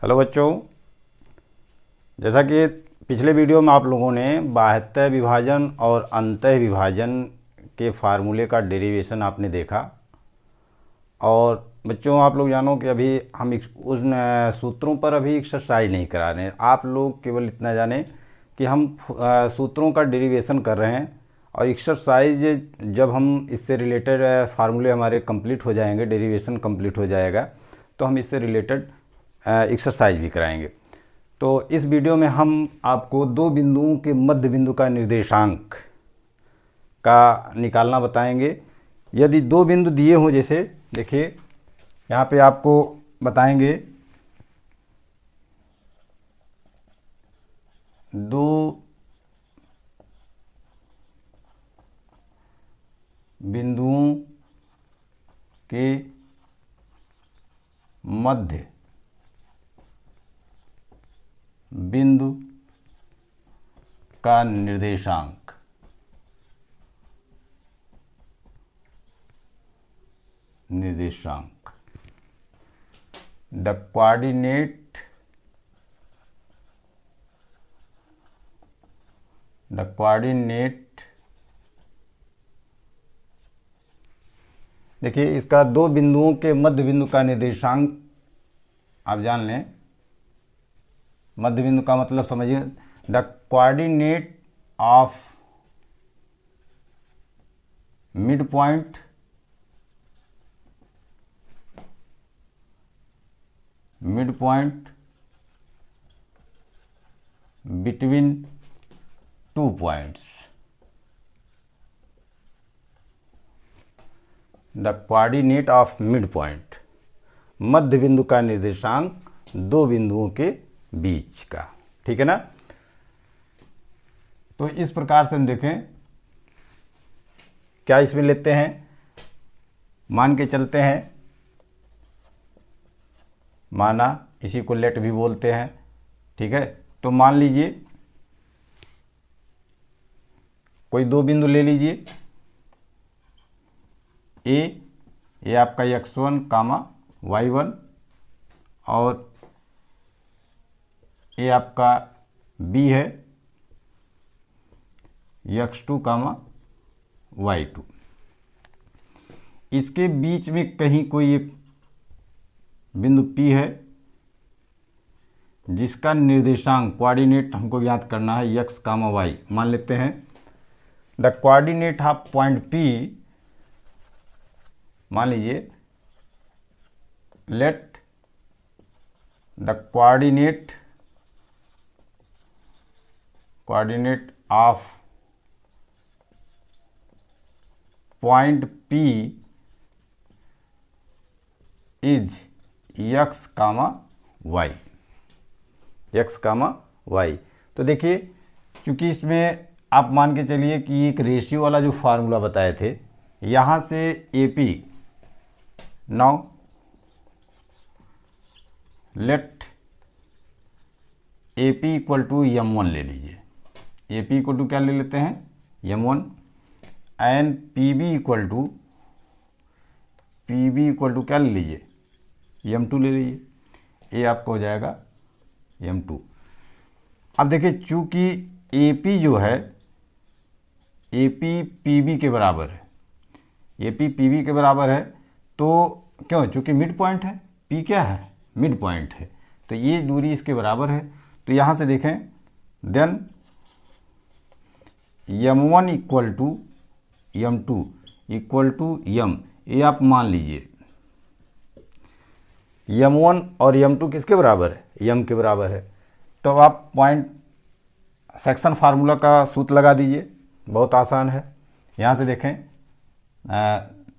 Hello बच्चों, जैसा कि पिछले वीडियो में आप लोगों ने बाह्यतः विभाजन और अंतः विभाजन के फार्मूले का डेरिवेशन आपने देखा। और बच्चों, आप लोग जानो कि अभी हम उन सूत्रों पर अभी एक्सरसाइज नहीं करा रहे हैं। आप लोग केवल इतना जाने कि हम सूत्रों का डेरिवेशन कर रहे हैं, और एक्सरसाइज जब हम इससे रिलेटेड फार्मूले हमारे कंप्लीट हो जाएंगे, डेरिवेशन कंप्लीट हो जाएगा, तो हम इससे रिलेटेड एक्सरसाइज भी कराएंगे। तो इस वीडियो में हम आपको दो बिंदुओं के मध्य बिंदु का निर्देशांक का निकालना बताएंगे। यदि दो बिंदु दिए हों, जैसे देखिए यहाँ पे आपको बताएंगे दो बिंदुओं के मध्य बिंदु का निर्देशांक द कोऑर्डिनेट देखिए, इसका दो बिंदुओं के मध्य बिंदु का निर्देशांक आप जान लें। मध्य बिंदु का मतलब समझिए, the coordinate of mid point between two points. The coordinate of mid point, मध्य बिंदु का निर्देशांक दो बिंदुओं के बीच का। ठीक है ना। तो इस प्रकार से हम देखें, क्या इसमें लेते हैं, मान के चलते हैं, माना, इसी को लेट भी बोलते हैं। ठीक है। तो मान लीजिए कोई दो बिंदु ले लीजिए, ये आपका x1 कामा y1, और ये आपका b है x2 कामा y2। इसके बीच में कहीं कोई एक बिंदु P है जिसका निर्देशांक, कोऑर्डिनेट हमको याद करना है, x कामा y मान लेते हैं। The coordinate of point P, मान लीजिए, let the coordinate of point P is x comma y। तो देखिए, चूंकि इसमें आप मान के चलिए कि एक रेशियो वाला जो फार्मूला बताए थे, यहाँ से AP, now let AP equal to m1 ले लीजिए। AP इक्वल टू क्या ले लेते हैं, m1, and PB equal to क्या ले लीजिए, m2 ले लीजिए। ये आपको हो जाएगा m2। अब देखिए, चूंकि AP जो है, AP PB के बराबर है, AP PB के बराबर है, तो क्यों, चूंकि मिड पॉइंट है, P क्या है, मिड पॉइंट है, तो ये दूरी इसके बराबर है। तो यहाँ से देखें, then m1 equal to m2 equal to m, ये आप मान लीजिए m1 और m2 किसके बराबर है, m के बराबर है। तो आप पॉइंट सेक्शन फार्मूला का सूत्र लगा दीजिए, बहुत आसान है। यहाँ से देखें,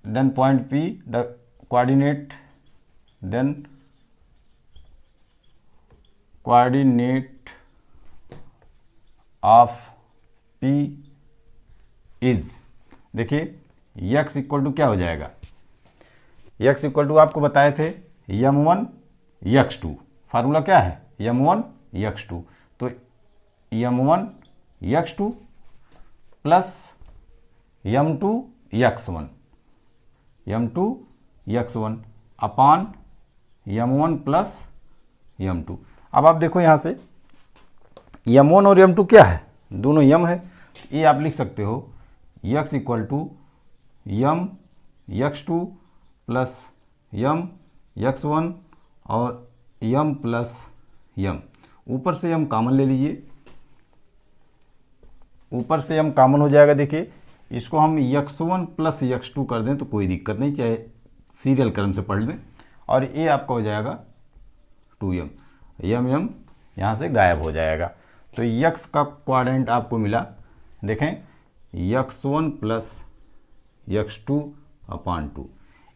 then point P, the coordinate, then coordinate of P is, देखिए x इक्वल टू क्या हो जाएगा, x इक्वल टू आपको बताए थे m1 x2, फार्मूला क्या है, m1 x2। तो m1 x2 plus m2 x1 अपान m1 प्लस m2। अब आप देखो यहाँ से m1 और m2 क्या है, दोनों m है। ये आप लिख सकते हो x equal to m x2 plus m x1 और m प्लस m। ऊपर से m कॉमन ले लीजिए, ऊपर से m कॉमन हो जाएगा। देखिए इसको हम x1 प्लस x2 कर दें तो कोई दिक्कत नहीं, चाहे सीरियल क्रम से पढ़ लें, और ये आपका हो जाएगा 2m। m यहाँ से गायब हो जाएगा। तो x का क्वाड्रेंट आपको मिला, देखें x1 प्लस x2 अपान 2।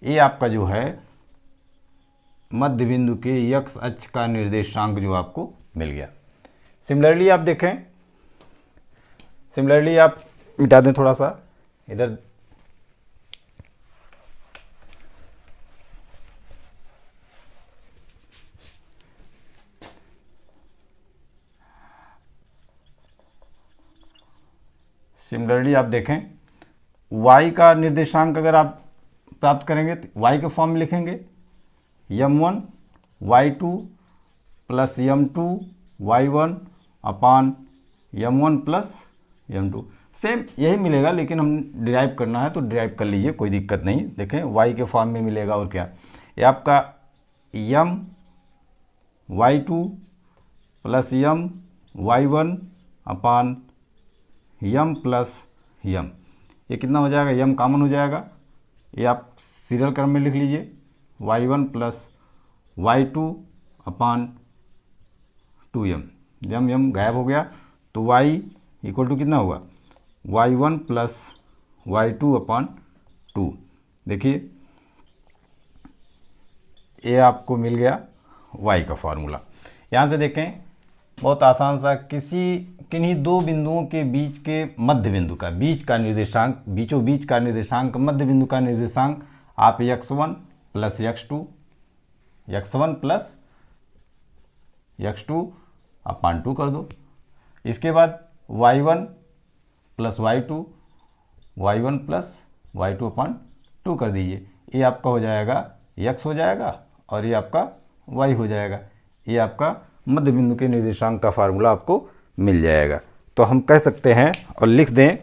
ये आपका जो है मध्य बिंदु के x अक्ष का निर्देशांक जो आपको मिल गया। सिमिलरली आप देखें, सिमिलरली आप मिटा दें थोड़ा सा इधर, सिमिलरली आप देखें y का निर्देशांक अगर आप प्राप्त करेंगे तो y के फॉर्म में लिखेंगे m1 y2 plus m2 y1 अपान m1 प्लस m2। सेम यही मिलेगा, लेकिन हम डिराइव करना है तो डिराइव कर लीजिए, कोई दिक्कत नहीं। देखें y के फॉर्म में मिलेगा, और क्या ये आपका m y2 plus m y1 अपान m प्लस m। ये कितना हो जाएगा, m कॉमन हो जाएगा, ये आप सीरियल क्रम में लिख लीजिए y1 प्लस y2 अपान 2m। m गायब हो गया तो y इक्वल टू कितना होगा, y1 प्लस y2 अपान 2। देखिए ये आपको मिल गया y का फार्मूला। यहाँ से देखें बहुत आसान सा, किन्हीं दो बिंदुओं के बीच के मध्य बिंदु का बीच का निर्देशांक, बीचों बीच का निर्देशांक, मध्य बिंदु का निर्देशांक आप x1 plus x2, x1 plus x2 अपान 2 कर दो। इसके बाद y1 plus y2, y1 plus y2 अपान 2 कर दीजिए। ये आपका हो जाएगा x हो जाएगा और ये आपका y हो जाएगा। ये आपका मध्य बिंदु के निर्देशांक का फार्मूला आपको मिल जाएगा। तो हम कह सकते हैं और लिख दें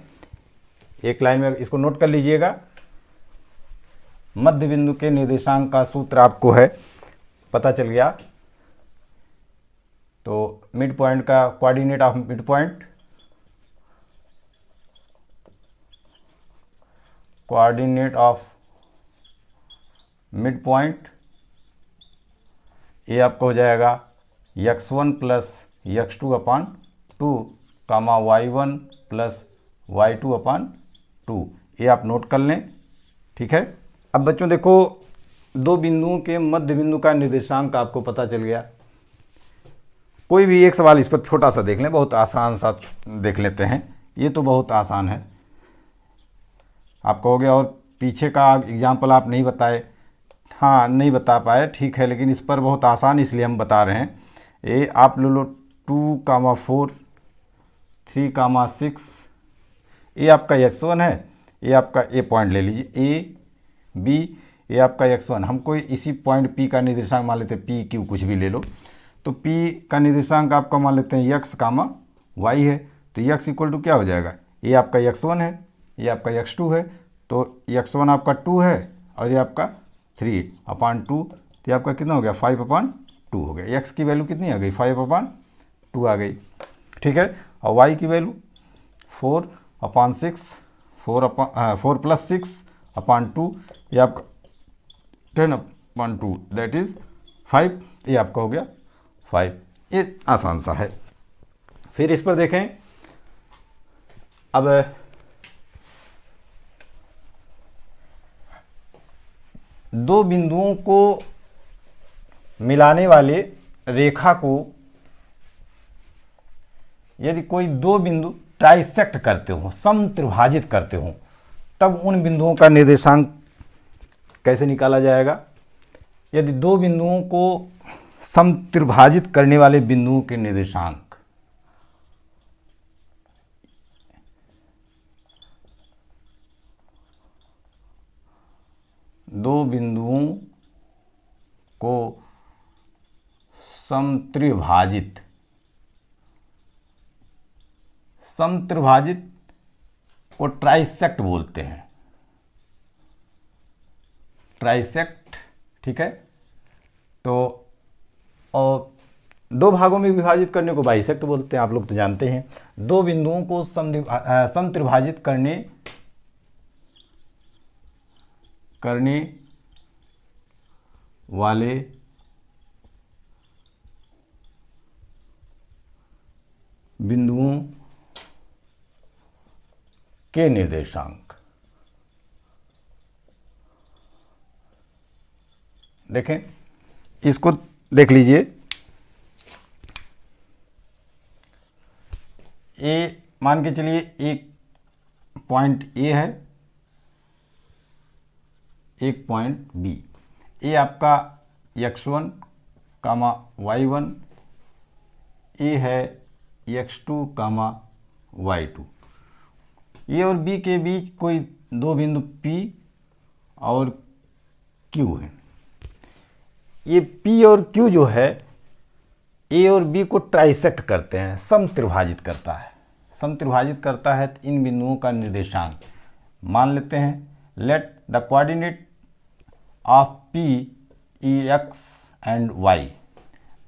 एक लाइन में, इसको नोट कर लीजिएगा। मध्य बिंदु के निर्देशांक का सूत्र आपको है पता चल गया। तो मिड पॉइंट का coordinate of mid point, coordinate of mid point, ये आपको हो जाएगा x1 प्लस x2 अपान 2 कामा y1 प्लस y2 अपान 2। ये आप नोट कर लें, ठीक है। अब बच्चों देखो दो बिंदुओं के मध्य बिंदु का निर्देशांक आपको पता चल गया। कोई भी एक सवाल इस पर छोटा सा देख लें, बहुत आसान सा देख लेते हैं। ये तो बहुत आसान है, आप कहोगे और पीछे का एग्जाम्पल आप नहीं बताए। हाँ नहीं बता पाए, ठीक है, लेकिन इस पर बहुत आसान इसलिए हम बता रहे हैं। ये आप ले लो 2,4 3,6, ये आपका x1 है, ये आपका ए पॉइंट ले लीजिए ए बी, ये आपका x1। हम कोई इसी पॉइंट P का निर्देशांक मान लेते हैं, P Q कुछ भी ले लो। तो P का निर्देशांक आपका मान लेते हैं x कामा y है। तो x इक्वल टू क्या हो जाएगा, ये आपका x1 है, ये आपका x2 है। तो x1 आपका 2 है और ये आपका 3 अपान 2, तो ये आपका कितना हो गया 5 अपान 2 हो गया। x की वैल्यू कितनी आ गई 5 अपान 2 आ गई, ठीक है। और y की वैल्यू 4 अपान 6, 4 प्लस 6 अपान 2, ये आपका 10 अपान 2 दैट इज़ 5, ये आपका हो गया 5। ये आसान सा है। फिर इस पर देखें, अब दो बिंदुओं को मिलाने वाले रेखा को यदि कोई दो बिंदु ट्राइसेक्ट करते हो, समत्रिभाजित करते हो, तब उन बिंदुओं का निर्देशांक कैसे निकाला जाएगा। यदि दो बिंदुओं को समत्रिभाजित करने वाले बिंदुओं के निर्देशांक, दो बिंदुओं को समत्रिभाजित, समत्रिभाजित को ट्राइसेक्ट बोलते हैं, ट्राइसेक्ट, ठीक है। तो और दो भागों में विभाजित करने को बाइसेक्ट बोलते हैं, आप लोग तो जानते हैं। दो बिंदुओं को समत्रिभाजित करने वाले बिंदुओं के निर्देशांक, देखें इसको देख लीजिए। ए मान के चलिए एक पॉइंट ए है, एक पॉइंट बी। ए आपका x1 कामा y1, ए है x2 कामा y2। ए और बी के बीच कोई दो बिंदु P और Q है। ये P और Q जो है ए और बी को ट्राइसेक्ट करते हैं, समत्रिभाजित करता है, समत्रिभाजित करता है। तो इन बिंदुओं का निर्देशांक मान लेते हैं, late the coordinate of P is x and y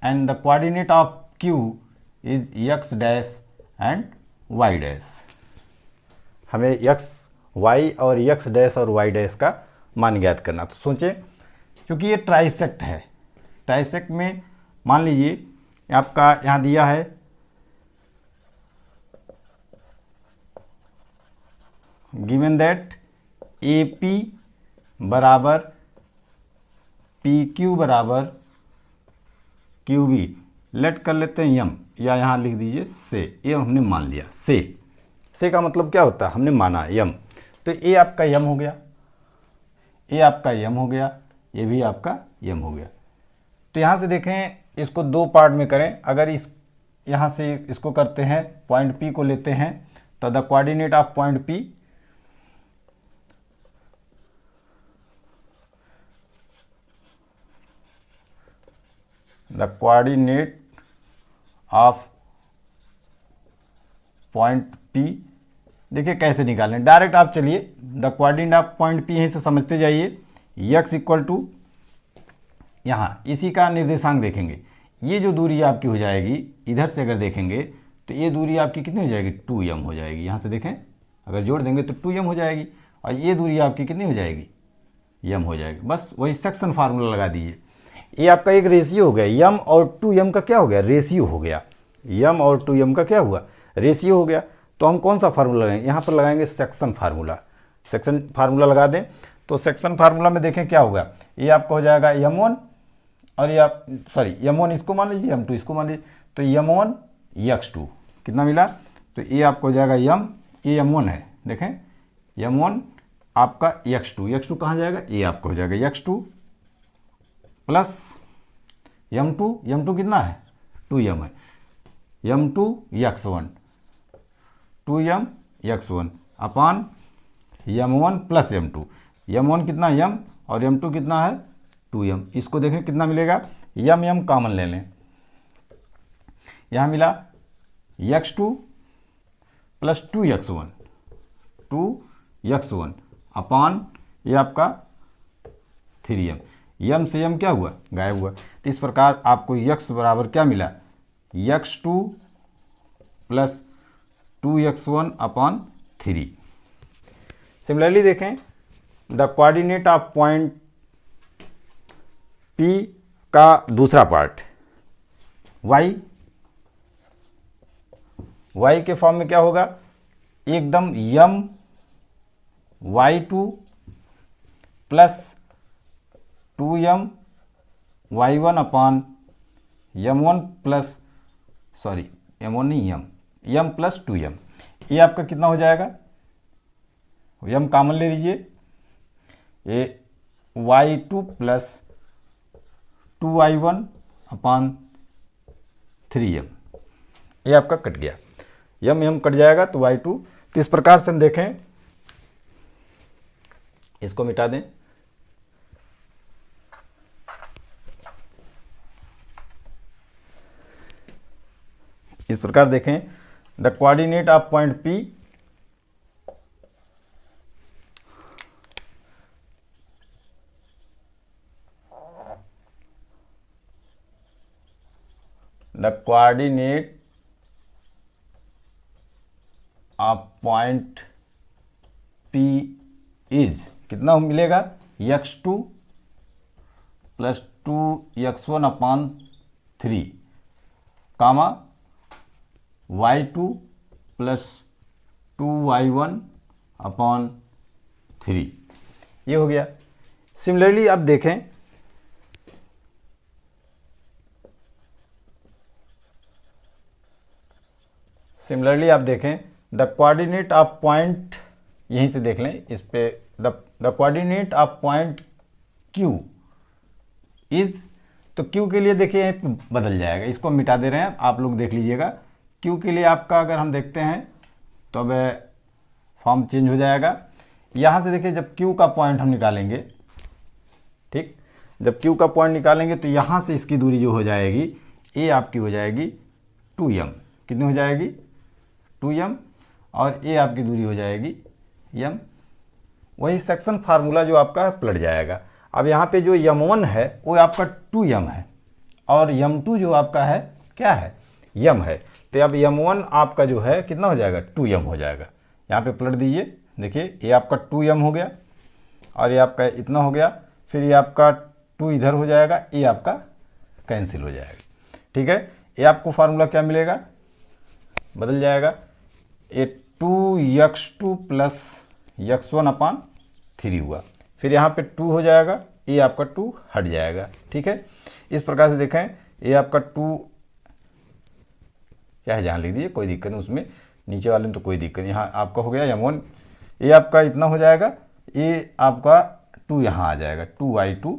and the coordinate of Q is x dash and y dash। हमें x, y और x डैश और y डैश का मान ज्ञात करना। तो सोचें, क्योंकि ये ट्राइसेक्ट है, ट्राइसेक्ट में मान लीजिए आपका यहाँ दिया है गिवन दैट AP बराबर PQ बराबर QB, लेट कर लेते हैं यम, या यहाँ लिख दीजिए से। ये हमने मान लिया, से का मतलब क्या होता है, हमने माना यम। तो ये आपका यम हो गया, ये आपका यम हो गया, ये भी आपका यम हो गया। तो यहाँ से देखें, इसको दो पार्ट में करें। अगर इस यहाँ से इसको करते हैं, पॉइंट P को लेते हैं, तो the coordinate of point P the coordinate of point P, देखिए कैसे निकालें। डायरेक्ट आप चलिए, the coordinate of point P यहीं से समझते जाइए। x इक्वल टू यहाँ इसी का निर्देशांक देखेंगे, ये जो दूरी आपकी हो जाएगी, इधर से अगर देखेंगे तो ये दूरी आपकी कितनी हो जाएगी, 2m हो जाएगी। यहाँ से देखें, अगर जोड़ देंगे तो 2m हो जाएगी, और ये दूरी आपकी कितनी हो जाएगी, m हो जाएगी। बस वही सेक्शन फार्मूला लगा दीजिए। ये आपका एक रेशियो हो गया, m और 2m का क्या हो गया, रेशियो हो गया। m और 2m का क्या हुआ, रेशियो हो गया। तो हम कौन सा फार्मूला लगाएंगे, यहाँ पर लगाएंगे सेक्शन फार्मूला। सेक्शन फार्मूला लगा दें तो सेक्शन फार्मूला में देखें क्या होगा, ये आपका हो जाएगा m1, और ये आप सॉरी m1 इसको मान लीजिए, m2 इसको मान लीजिए, तो m1 x2 कितना मिला, तो ये आपको हो जाएगा ये m1 है, देखें m1 आपका x2 कहाँ जाएगा, ये आपको हो जाएगा x2 प्लस m2 कितना है, 2m है, m2 x1 2m x1 अपान m1 प्लस m1 कितना m, और m2 कितना है 2m। इसको देखें कितना मिलेगा, m कॉमन ले लें, यहाँ मिला x2 प्लस 2x1 अपान ये आपका 3m, m से m क्या हुआ, गायब हुआ। तो इस प्रकार आपको x बराबर क्या मिला, x2 प्लस 2x1 अपान 3। सिमिलरली देखें, the coordinate of point P का दूसरा पार्ट y के फॉर्म में क्या होगा, एकदम m y2 plus 2m y1 अपान m1 प्लस सॉरी m1 नहीं m प्लस 2m। ये आपका कितना हो जाएगा, m कॉमन ले लीजिए, ये y2 प्लस 2y1 अपान 3m, ये आपका कट गया, m कट जाएगा तो y2। तो इस प्रकार से हम देखें, इसको मिटा दें, इस प्रकार देखें, the coordinate of point P the coordinate of point P is कितना मिलेगा, x2 प्लस 2x1/3 कामा y2 प्लस 2y1/3, ये हो गया। सिमिलरली अब देखें, द कोऑर्डिनेट ऑफ पॉइंट, यहीं से देख लें इस पे, the coordinate of point Q is, तो Q के लिए देखिए बदल जाएगा, इसको मिटा दे रहे हैं, आप लोग देख लीजिएगा। Q के लिए आपका अगर हम देखते हैं तो अब फॉर्म चेंज हो जाएगा। यहाँ से देखिए जब Q का पॉइंट हम निकालेंगे, ठीक, जब Q का पॉइंट निकालेंगे तो यहाँ से इसकी दूरी जो हो जाएगी, ये आपकी हो जाएगी 2m, कितनी हो जाएगी 2m, और ये आपकी दूरी हो जाएगी m। वही सेक्शन फार्मूला जो आपका पलट जाएगा। अब यहाँ पे जो m1 है वो आपका 2m है, और m2 जो आपका है क्या है, m है। तो अब m1 आपका जो है कितना हो जाएगा, 2m हो जाएगा। यहाँ पे पलट दीजिए, देखिए ये आपका 2m हो गया, और ये आपका इतना हो गया, फिर ये आपका 2 इधर हो जाएगा, ये आपका कैंसिल हो जाएगा, ठीक है। ये आपको फार्मूला क्या मिलेगा, बदल जाएगा, ये 2x2 प्लस x1/3 हुआ, फिर यहाँ पे 2 हो जाएगा, ये आपका 2 हट जाएगा, ठीक है। इस प्रकार से देखें, ये आपका 2 चाहे जहाँ लिख दीजिए, कोई दिक्कत नहीं उसमें, नीचे वाले में तो कोई दिक्कत नहीं। यहाँ आपका हो गया m1, ये आपका इतना हो जाएगा, ये आपका 2 यहाँ आ जाएगा 2y2।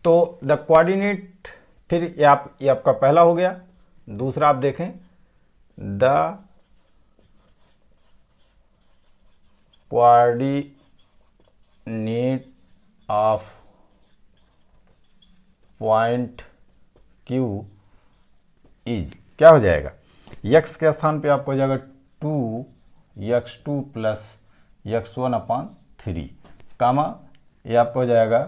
तो द कोऑर्डिनेट, फिर ये आपका पहला हो गया। दूसरा आप देखें, the coordinate of point Q is, क्या हो जाएगा, x के स्थान पे आपको हो जाएगा 2x2 प्लस x1/3 कामा, ये आपको हो जाएगा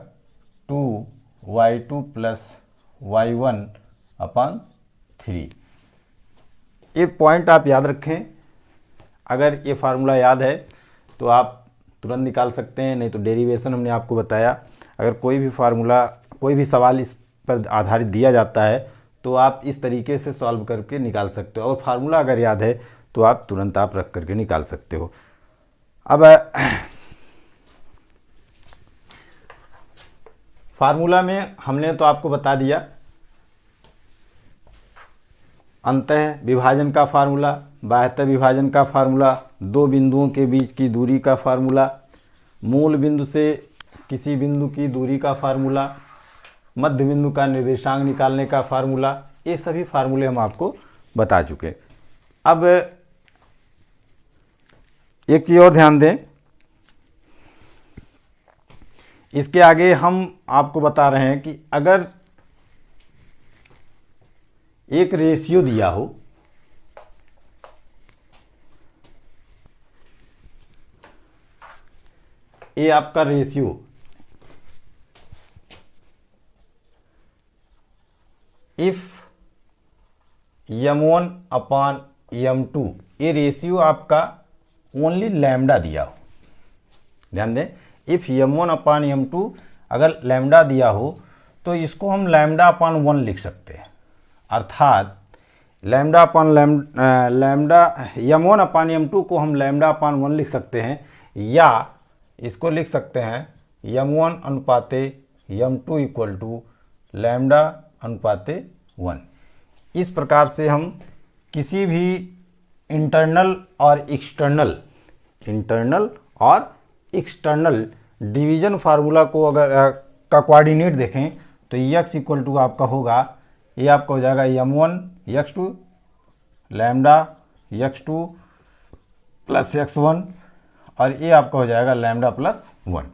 2y2 प्लस y1/3। ये पॉइंट आप याद रखें, अगर ये फार्मूला याद है तो आप तुरंत निकाल सकते हैं, नहीं तो डेरिवेशन हमने आपको बताया। अगर कोई भी फार्मूला, कोई भी सवाल इस पर आधारित दिया जाता है तो आप इस तरीके से सॉल्व करके निकाल सकते हो, और फार्मूला अगर याद है तो आप तुरंत आप रख करके निकाल सकते हो। अब फार्मूला में हमने तो आपको बता दिया अंतः विभाजन का फार्मूला, बाह्यतः विभाजन का फार्मूला, दो बिंदुओं के बीच की दूरी का फार्मूला, मूल बिंदु से किसी बिंदु की दूरी का फार्मूला, मध्य बिंदु का निर्देशांक निकालने का फार्मूला, ये सभी फार्मूले हम आपको बता चुके। अब एक चीज़ और ध्यान दें, इसके आगे हम आपको बता रहे हैं कि अगर एक रेशियो दिया हो, ये आपका रेशियो इफ m1/m2, ये रेशियो आपका ओनली लैम्डा दिया हो, ध्यान दें, इफ m1/m2 अगर लैम्डा दिया हो तो इसको हम λ/1 लिख सकते हैं, अर्थात m1/m2 को हम λ/1 लिख सकते हैं, या इसको लिख सकते हैं m1/m2 इक्वल टू λ/1। इस प्रकार से हम किसी भी इंटरनल और एक्सटर्नल डिवीजन फार्मूला को अगर का कोऑर्डिनेट देखें तो x इक्वल टू आपका होगा, ये आपका हो जाएगा m1x2 λx2 प्लस x1, और ये आपका हो जाएगा λ+1,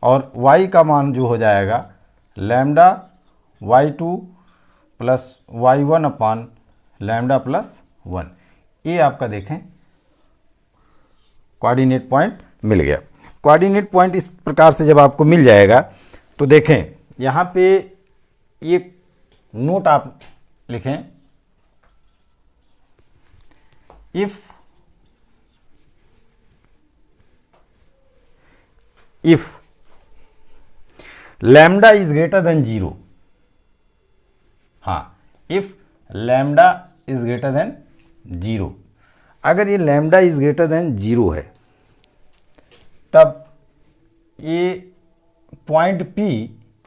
और y का मान जो हो जाएगा λy2 प्लस y1 अपान लैम्डा प्लस 1। ये आपका देखें कोऑर्डिनेट पॉइंट मिल गया। कोऑर्डिनेट पॉइंट इस प्रकार से जब आपको मिल जाएगा तो देखें यहाँ पे एक नोट आप लिखें, if lambda is greater than 0, हाँ if lambda is greater than 0, अगर ये लैम्डा इज ग्रेटर देन 0 है तब ये पॉइंट P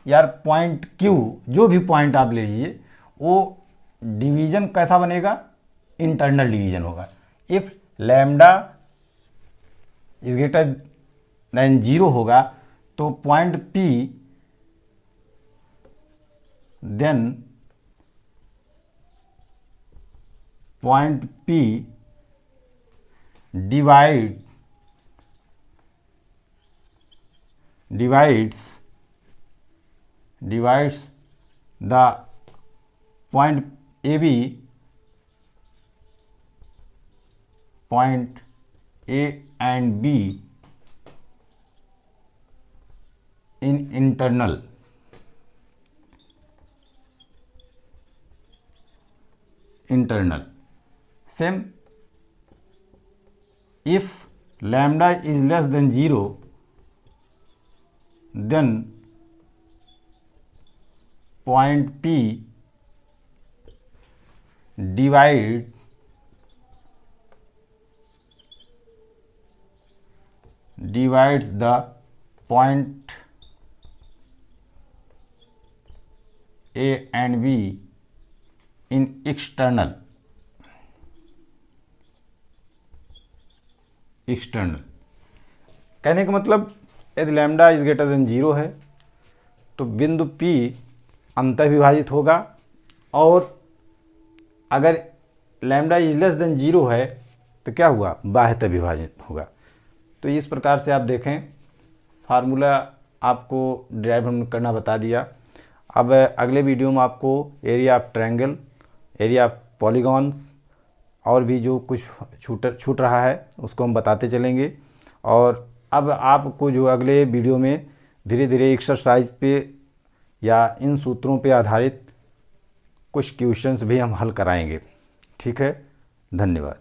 या पॉइंट Q, जो भी पॉइंट आप ले लीजिए, वो डिवीजन कैसा बनेगा, इंटरनल डिवीजन होगा। If lambda is greater than 0 होगा तो point P then point P divides the point AB, point A and B in internal same if lambda is less than 0 then point P divides the point A and B in external कहने का मतलब यदि lambda is greater than 0 है तो बिंदु P अंतः विभाजित होगा, और अगर लैम्डा इज लेस देन 0 है तो क्या हुआ, बाह्यतः विभाजित होगा। तो इस प्रकार से आप देखें फार्मूला आपको डिराइव हमने करना बता दिया। अब अगले वीडियो में आपको area of triangle, area of polygons और भी जो कुछ छूट रहा है उसको हम बताते चलेंगे। और अब आपको जो अगले वीडियो में धीरे धीरे एक्सरसाइज पे या इन सूत्रों पे आधारित कुछ क्वेश्चंस भी हम हल कराएंगे। ठीक है, धन्यवाद।